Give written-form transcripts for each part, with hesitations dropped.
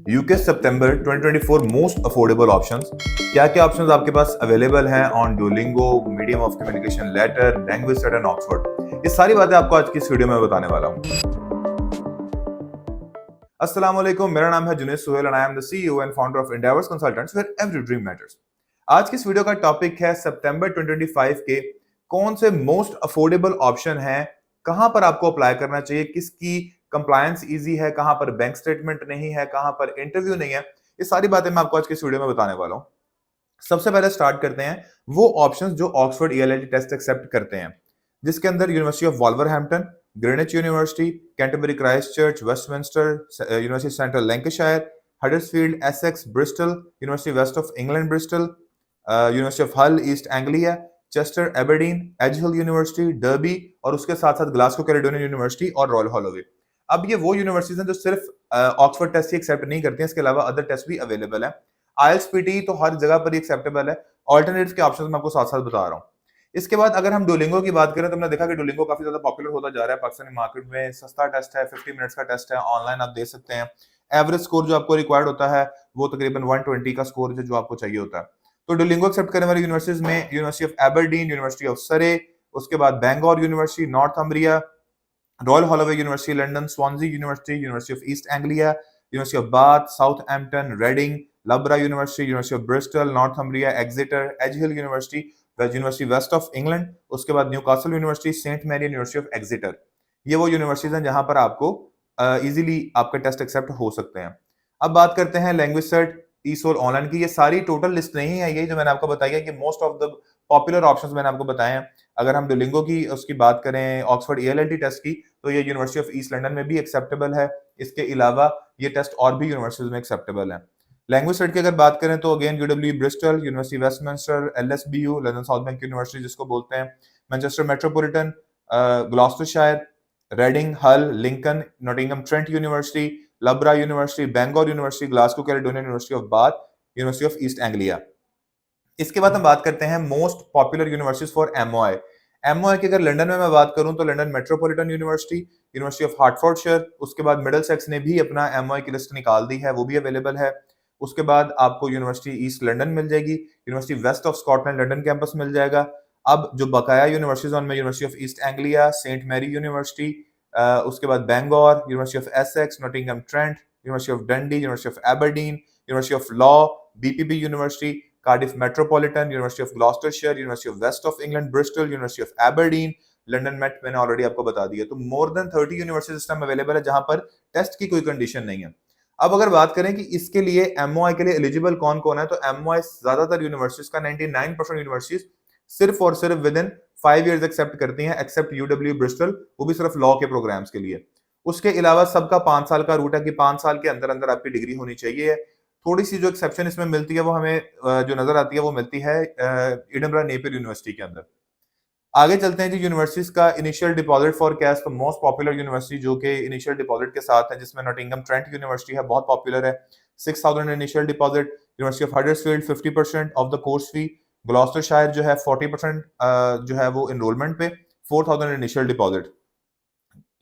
UK सितंबर 2024 most affordable options. क्या क्या ऑप्शंस आपके पास अवेलेबल हैं on Duolingo, medium of communication letter, language cert and Oxford. ये सारी बातें आपको आज की इस वीडियो में बताने वाला हूं। अस्सलाम वालेकुम, मेरा नाम है Junaid Suhail and I am the CEO and founder of Endeavours Consultants where every dream matters. आज की इस वीडियो का टॉपिक है सितंबर 2025 के कौन से मोस्ट अफोर्डेबल ऑप्शन हैं, कहां पर आपको अप्लाई करना चाहिए, किसकी कंप्लायंस इजी है, कहां पर बैंक स्टेटमेंट नहीं है, कहां पर इंटरव्यू नहीं है। ये सारी बातें मैं आपको आज की इस वीडियो में बताने वाला हूं। सबसे पहले स्टार्ट करते हैं वो ऑप्शंस जो ऑक्सफोर्ड ईएलटी टेस्ट एक्सेप्ट करते हैं, जिसके अंदर university of Wolverhampton, Greenwich university, Canterbury Christ Church, Westminster, university central Lancashire, Huddersfield, Essex, Bristol, university waste of England Bristol, university of Hull East Anglia, Chester Aberdeen, Edge Hill university, Derby और उसके साथ साथ Glasgow Caledonian university और Royal Holloway. अब ये वो universities हैं जो सिर्फ ऑक्सफोर्ड टेस्ट ही एक्सेप्ट नहीं करती हैं, इसके अलावा अदर टेस्ट भी अवेलेबल है। आईएलटीएस पीटी तो हर जगह पर ही एक्सेप्टेबल है। ऑल्टरनेटिव के ऑप्शंस मैं आपको साथ साथ बता रहा हूँ। इसके बाद अगर हम डुओलिंगो की बात करें तो हमने देखा कि डुओलिंगो काफी ज्यादा पॉपुलर होता जा रहा है पाकिस्तानी मार्केट में। सस्ता टेस्ट है, 50 मिनट्स का टेस्ट है, ऑनलाइन आप दे सकते हैं। एवरेज स्कोर जो आपको रिक्वायर्ड होता है वो तकरीबन 120 का स्कोर है जो आपको चाहिए होता है। तो डुओलिंगो एक्सेप्ट करने वाली यूनिवर्सिटीज में university of Aberdeen, university of Surrey, उसके बाद Bangor university, Northumbria, Royal Holloway university London, Swansea university, university of East Anglia, university of Bath, Southampton, Reading, Loughborough university, university of Bristol, Northumbria, Exeter, Edge Hill university, university waste of England, उसके बाद Newcastle university, Saint Mary university of Exeter. ये वो universities हैं जहां पर आपको easily आपका test accept हो सकते हैं। अब बात करते हैं लैंग्वेज सेट, ईसोल ऑनलाइन की। ये सारी टोटल लिस्ट नहीं है, ये जो मैंने आपको बताई है कि most of the popular options मैंने आपको बताए हैं। अगर हम डुओलिंगो की उसकी बात करें, ऑक्सफोर्ड ईएलटी टेस्ट की, तो ये यूनिवर्सिटी ऑफ ईस्ट लंदन में भी एक्सेप्टेबल है। इसके अलावा ये टेस्ट और भी यूनिवर्सिटीज में एक्सेप्टेबल है। लैंग्वेज सेट की अगर बात करें तो again UW Bristol, university Westminster, LSBU London South Bank university जिसको बोलते हैं, Manchester Metropolitan, Gloucestershire, Reading, Hull, Lincoln, Nottingham Trent university, Loughborough university, Bangor university, Glasgow Caledonian university of Bath, university of East Anglia. इसके बाद हम बात करते हैं most popular universities for MOI. MOI की अगर लंदन में मैं बात करूं तो London Metropolitan university, university of Hertfordshire, उसके बाद मिडलसेक्स ने भी अपना एमओआई की लिस्ट निकाल दी है, वो भी अवेलेबल है। उसके बाद आपको यूनिवर्सिटी ईस्ट लंदन मिल जाएगी, university waste of Scotland London campus मिल जाएगा। अब जो बकाया यूनिवर्सिटीज उनमें university of East Anglia, Saint Mary university, उसके बाद Bangor, university of Essex, Nottingham Trent, university of Dundee, university of Aberdeen, university of law, BPP university, Cardiff Metropolitan, university of Gloucestershire, university of west of England Bristol, university of Aberdeen, London Met मैंने already आपको बता दिया। तो more than 30 university system available है जहां पर test की कोई कंडीशन नहीं है। अब अगर बात करें कि इसके लिए एमओआई के लिए एलिजिबल कौन कौन है, तो एमओआई ज्यादातर यूनिवर्सिटीज का 99% यूनिवर्सिटीज सिर्फ और सिर्फ विद इन 5 इयर्स एक्सेप्ट करती हैं, एक्सेप्ट यूडब्ल्यू ब्रिस्टल, वो भी सिर्फ लॉ के प्रोग्राम्स के लिए। उसके अलावा सबका 5 साल का रूट है कि 5 साल के अंदर अंदर आपकी डिग्री होनी चाहिए। थोड़ी सी जो एक्सेप्शन इसमें मिलती है वो हमें जो नजर आती है वो मिलती है एडिनबरा नेपियर यूनिवर्सिटी के अंदर। आगे चलते हैं जी, यूनिवर्सिटीज का इनिशियल डिपॉजिट फॉर कैश। तो मोस्ट पॉपुलर यूनिवर्सिटी जो कि इनिशियल डिपॉजिट के साथ है, जिसमें नॉटिंघम ट्रेंट यूनिवर्सिटी है, बहुत पॉपुलर है, 6000 initial deposit. University of Huddersfield 50% of the course fee. Gloucestershire जो है 40% जो है वो एनरोलमेंट पे, 4000 इनिशियल डिपॉजिट।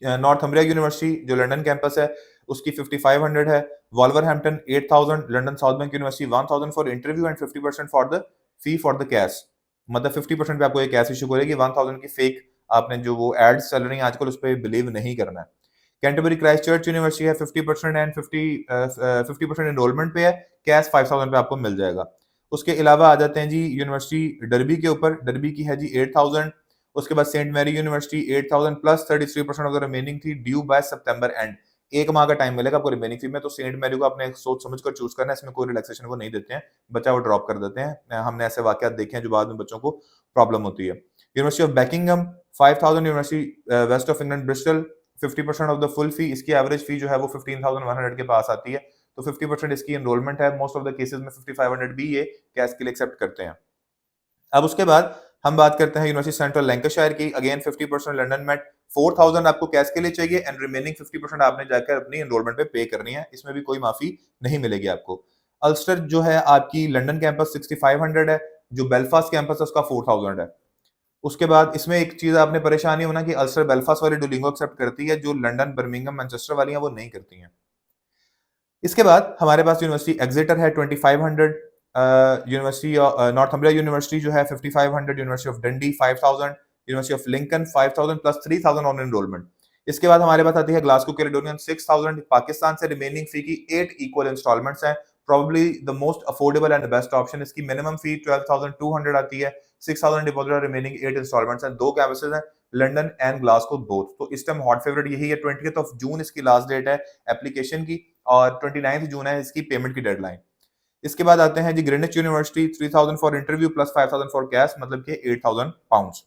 नॉर्थम्ब्रिया यूनिवर्सिटी जो लंदन कैंपस है उसकी 5500 है। वॉल्वरहैम्पटन 8000, London South Bank university 1000 for interview and 50% for the fee for the cash. मतलब 50% पे आपको एक कैश इशू करेगी, 1000 की फेक आपने जो वो एड्स चल रही हैं आजकल उस पर बिलीव नहीं करना है। कैंटरबरी क्राइस्टचर्च यूनिवर्सिटी है 50% एंड 50% एनरोलमेंट पे है, कैश 5000 पे आपको मिल जाएगा। उसके अलावा आ जाते हैं जी यूनिवर्सिटी डर्बी के ऊपर, डर्बी की है जी 8000। उसके बाद Saint Mary university 8000 plus 33% of the remaining थी ड्यू बाय सितंबर एंड। एक माह का टाइम मिलेगा आपको रिमेनिंग फी में। तो सेंट मैरी को आपने सोच समझ कर चूज करना है, इसमें कोई रिलैक्सेशन वो नहीं देते हैं, बच्चा वो ड्रॉप कर देते हैं। हमने ऐसे वाकयात देखे हैं जो बाद में बच्चों को प्रॉब्लम होती है। University of Buckingham 5000, university waste of England Bristol 50% of the full fee. इसकी एवरेज फी जो है वो 15100 के पास आती है, तो 50% इसकी एनरोलमेंट है। मोस्ट ऑफ द केसेस में 5500 भी ये कैश के लिए एक्सेप्ट करते हैं। अब उसके बाद हम बात करते हैं यूनिवर्सिटी सेंट्रल लैंकाशायर की, अगेन 50% लंदन मेट, 4000 आपको कैश के लिए चाहिए एंड रिमेनिंग 50% आपने जाकर अपनी एनरोलमेंट पे करनी है, इसमें भी कोई माफी नहीं मिलेगी आपको। अल्स्टर जो है आपकी लंदन कैंपस 6500 है, जो बेलफास्ट कैंपस है उसका 4000 है। उसके बाद इसमें एक चीज आपने परेशानी होना कि अल्स्टर बेलफास्ट वाली डुओलिंगो एक्सेप्ट करती है, जो लंदन, बर्मिंघम, मैनचेस्टर वाली हैं वो नहीं करती हैं। इसके बाद हमारे पास यूनिवर्सिटी एग्जिटर है 2500, यूनिवर्सिटी नॉर्थम्बरिया यूनिवर्सिटी जो है 5500, यूनिवर्सिटी ऑफ डंडी 5000, university of Lincoln 5000 plus 3000 on enrolment. इसके बाद हमारे पास आती है ग्लासगो कैलेडोनियन 6000। पाकिस्तान से रिमेनिंग फी की 8 इक्वल इंस्टॉलमेंट्स हैं, probably the most affordable and best option. इसकी मिनिमम फी 12200 आती है, 6000 डिपॉजिट, रिमेनिंग 8 इंस्टॉलमेंट्स हैं। दो कैंपसेस हैं, लंदन एंड ग्लासगो बोथ। तो इस टाइम हॉट फेवरेट यही है। 20th ऑफ जून इसकी लास्ट डेट है एप्लीकेशन की और 29 जून है इसकी पेमेंट की डेडलाइन। इसके बाद आते हैं जी Greenwich university 3000 for interview plus 5000 for cash, मतलब कि 8000 pounds.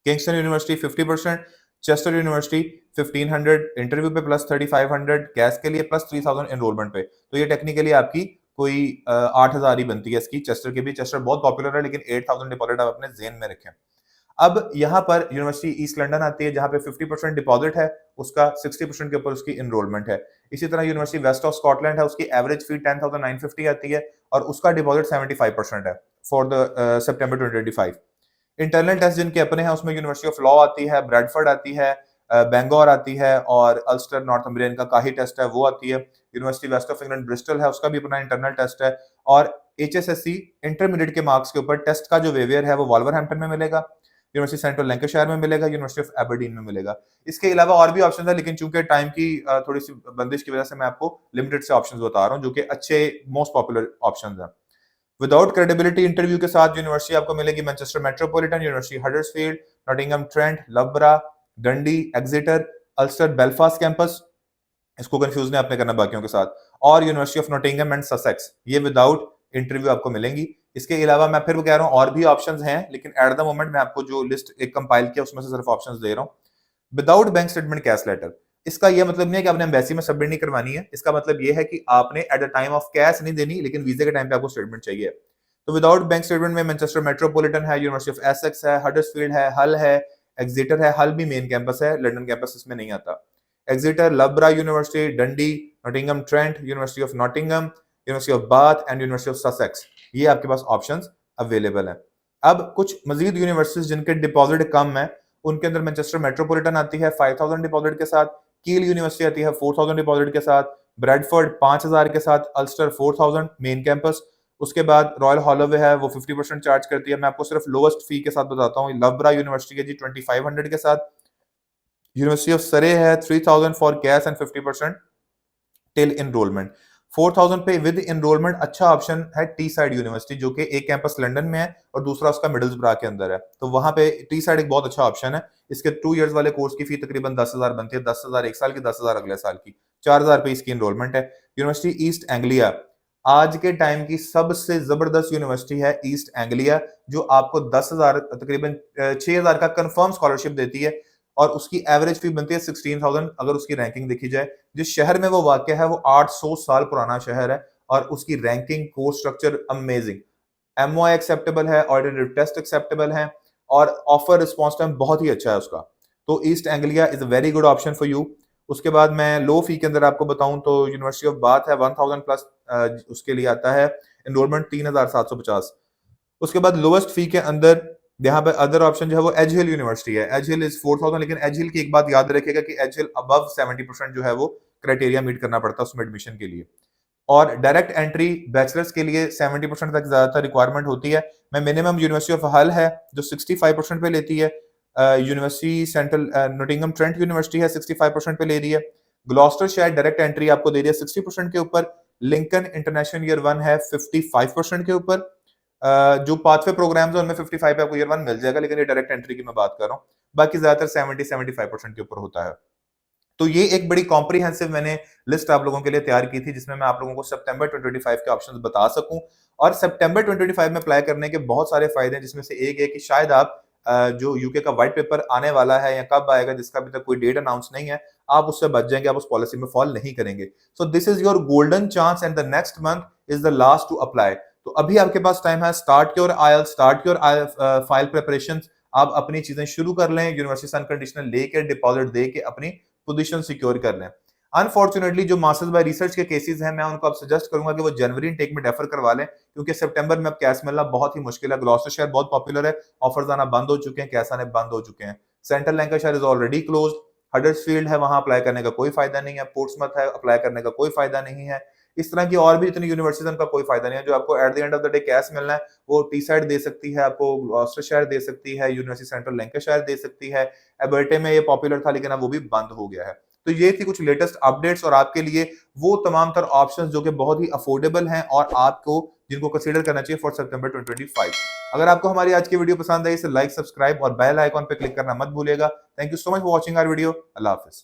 Kingston university 50%, Chester university 1500 interview पे प्लस 3500 कैश के लिए प्लस 3000 एनरोलमेंट पे। तो ये टेक्निकली आपकी कोई 8000 ही बनती है इसकी। चेस्टर की भी, चेस्टर बहुत पॉपुलर है, लेकिन 8000 डिपॉजिट आप अपने जेन में रखें। अब यहाँ पर यूनिवर्सिटी ईस्ट लंदन आती है, जहां पे 50% डिपॉजिट है, उसका 60% के ऊपर उसकी इनरोलमेंट है। इसी तरह यूनिवर्सिटी वेस्ट ऑफ स्कॉटलैंड है, उसकी एवरेज फी 10,950 आती है और उसका डिपॉजिट 75% है for the September 2025। Internal test जिनके अपने हैं उसमें यूनिवर्सिटी ऑफ लॉ आती है, ब्रैडफोर्ड आती है, बेंगोर आती है और अल्स्टर नॉर्थम्बरियन का काही टेस्ट है वो आती है। University waste of England Bristol है, उसका भी अपना इंटरनल टेस्ट है। और एचएसएससी इंटरमीडिएट के मार्क्स के ऊपर टेस्ट का जो वेवियर है वो वॉल्वरहैम्पटन में मिलेगा, यूनिवर्सिटी सेंट्रल लैंकाशायर में मिलेगा, यूनिवर्सिटी ऑफ एबरडीन में मिलेगा। इसके अलावा और भी ऑप्शन है, लेकिन चूंकि टाइम की थोड़ी सी बंदिश की वजह से मैं आपको लिमिटेड से ऑप्शन बता रहा हूँ जो कि अच्छे मोस्ट पॉपुलर ऑप्शन हैं। विदाउट क्रेडिबिलिटी इंटरव्यू के साथ यूनिवर्सिटी आपको मिलेगी Manchester metropolitan, university Huddersfield, Nottingham Trent, लबरा, डंडी, एक्सिटर, अल्स्टर, बेलफास्ट कैंपस, इसको कंफ्यूज नहीं आपने करना बाकियों के साथ, और university of Nottingham and Sussex. ये विदाउट इंटरव्यू आपको मिलेंगी। इसके अलावा मैं फिर कह रहा हूँ और भी ऑप्शंस हैं, लेकिन एट द मोमेंट मैं आपको जो लिस्ट एक कंपाइल किया उसमें से सिर्फ ऑप्शंस दे रहा हूँ। Without bank statement CAS letter, इसका यह मतलब नहीं है कि आपने एम्बेसी में सबमिट नहीं करवानी है। इसका मतलब यह है कि आपने at the time of cash नहीं देनी, लेकिन वीजा के टाइम पे आपको स्टेटमेंट चाहिए। तो विदाउट बैंक स्टेटमेंट में मैनचेस्टर मेट्रोपॉलिटन है, यूनिवर्सिटी ऑफ एसेक्स है, हडर्सफील्ड है, हल है, एक्सिटर है। हल भी मेन कैंपस है, लंदन कैंपस इसमें नहीं आता। एक्सिटर, लबरा यूनिवर्सिटी, डंडी, Nottingham Trent, university of Nottingham, university of bath and university of Sussex, ये आपके पास ऑप्शंस अवेलेबल हैं। अब कुछ मजीद यूनिवर्सिटीज जिनके डिपॉजिट कम है, उनके अंदर मैनचेस्टर मेट्रोपॉलिटन आती है 5000 डिपॉजिट के साथ, कील यूनिवर्सिटी आती है 4000 डिपॉजिट के साथ, ब्रैडफोर्ड 5000 के साथ, अल्स्टर 4000 मेन कैंपस। उसके बाद रॉयल हॉलोवे है, वो 50% चार्ज करती है। मैं आपको सिर्फ लोएस्ट फी के साथ बताता हूँ, लबरा यूनिवर्सिटी है जी 2500 के साथ, यूनिवर्सिटी ऑफ सरे है 3000 for cash and 50% till enrolment. 4000 पे विद एनरोलमेंट अच्छा ऑप्शन है टी साइड यूनिवर्सिटी, जो कि एक कैंपस लंदन में है और दूसरा उसका मिडल्सब्रा के अंदर है। तो वहां पे टी साइड एक बहुत अच्छा ऑप्शन है। इसके 2 इयर्स वाले कोर्स की फी तकरीबन 10,000 बनती है, 10,000 एक साल की, 10,000 अगले साल की, 4000 पे इसकी एनरोलमेंट है। यूनिवर्सिटी ईस्ट एंग्लिया आज के टाइम की सबसे जबरदस्त यूनिवर्सिटी है ईस्ट एंग्लिया, जो आपको 10,000 तकरीबन 6,000 का कंफर्म स्कॉलरशिप देती है और उसकी एवरेज फी बनती है 16,000 अगर उसकी रैंकिंग देखी जाए। जिस शहर में वो वाक़ है वो 800 साल पुराना शहर है और उसकी ranking, course structure amazing, MOI acceptable है, ऑर्डिनरी टेस्ट एक्सेप्टेबल है और ऑफर रिस्पॉन्स टाइम बहुत ही अच्छा है उसका। तो east Anglia is a very good option for you. उसके बाद मैं लो फी के अंदर आपको बताऊं तो यूनिवर्सिटी ऑफ बाथ है 1000 प्लस, उसके लिए आता है एनरोलमेंट 3750। उसके बाद लोवेस्ट फी के अंदर यहाँ पे अदर ऑप्शन जो है वो एज हिल यूनिवर्सिटी है। एज हिल इज 4000, लेकिन एज हिल की एक बात याद रखेगा कि एज हिल अबव 70% जो है वो क्राइटेरिया मीट करना पड़ता है उसमें एडमिशन के लिए। और डायरेक्ट एंट्री बैचलर्स के लिए 70% तक ज्यादातर रिक्वायरमेंट होती है। मैं मिनिमम यूनिवर्सिटी ऑफ हल है जो 65% पे लेती है, university central Nottingham Trent university है 65% पे ले रही है, ग्लॉस्टर शायद डायरेक्ट एंट्री आपको दे रही है 60% के ऊपर, लिंकन इंटरनेशनल ईयर 1 है 55% के ऊपर, जो पाथवे प्रोग्राम्स है उनमें 55 पे आपको ईयर 1 मिल जाएगा, लेकिन ये डायरेक्ट एंट्री की मैं बात कर रहा हूँ। बाकी ज्यादातर 70-75% के ऊपर होता है। तो ये एक बड़ी कॉम्प्रिहेंसिव मैंने लिस्ट आप लोगों के लिए तैयार की थी, जिसमें मैं आप लोगों को सितंबर 2025 के ऑप्शंस बता सकूं। और सितंबर 2025 में अप्लाई करने के बहुत सारे फायदे हैं, जिसमें से एक है कि शायद आप जो यूके का व्हाइट पेपर आने वाला है या कब आएगा जिसका अभी तक कोई डेट अनाउंस नहीं है, आप उससे बच जाएंगे, आप उस पॉलिसी में फॉल नहीं करेंगे। So this is your golden chance and the next month is the last to apply. तो अभी आपके पास टाइम है, start your IELTS, start your file preparation. आप अपनी चीजें शुरू कर लें, यूनिवर्सिटी से अनकंडीशनल लेके डिपॉजिट दे के अपनी पोजीशन सिक्योर कर लें। अनफॉर्चुनेटली जो मास्टर्स बाय रिसर्च के केसेस हैं, मैं उनको अब सजेस्ट करूंगा कि वो जनवरी इनटेक में डेफर करवा लें, क्योंकि सितंबर में अब कैश मिलना बहुत ही मुश्किल है। ग्लॉस्टरशायर बहुत पॉपुलर है, ऑफर्स आना बंद हो चुके हैं, कैश आने बंद हो चुके हैं। Central Lancashire is already closed, Huddersfield है, वहां अप्लाई करने का कोई फायदा नहीं है, पोर्ट्समथ है, अप्लाई करने का कोई फायदा नहीं है। इस तरह की और भी जितनी यूनिवर्सिटीज उनका कोई फायदा नहीं है। जो आपको at the end of the day cash मिलना है वो टीसाइड दे सकती है, आपको ग्लॉस्टरशायर दे सकती है, यूनिवर्सिटी सेंट्रल लैंकाशायर दे सकती है। एबर्टे में ये पॉपुलर था लेकिन अब वो भी बंद हो गया है। तो ये थी कुछ लेटेस्ट अपडेट्स और आपके लिए वो तमाम तर ऑप्शंस जो कि बहुत ही अफोर्डेबल हैं और आपको जिनको कंसीडर करना चाहिए फॉर सितंबर 2025। अगर आपको हमारी आज की वीडियो पसंद आई इसे लाइक, सब्सक्राइब और बेल आइकॉन पे क्लिक करना मत भूलिएगा। Thank you so much for watching our video. अल्लाह हाफिज।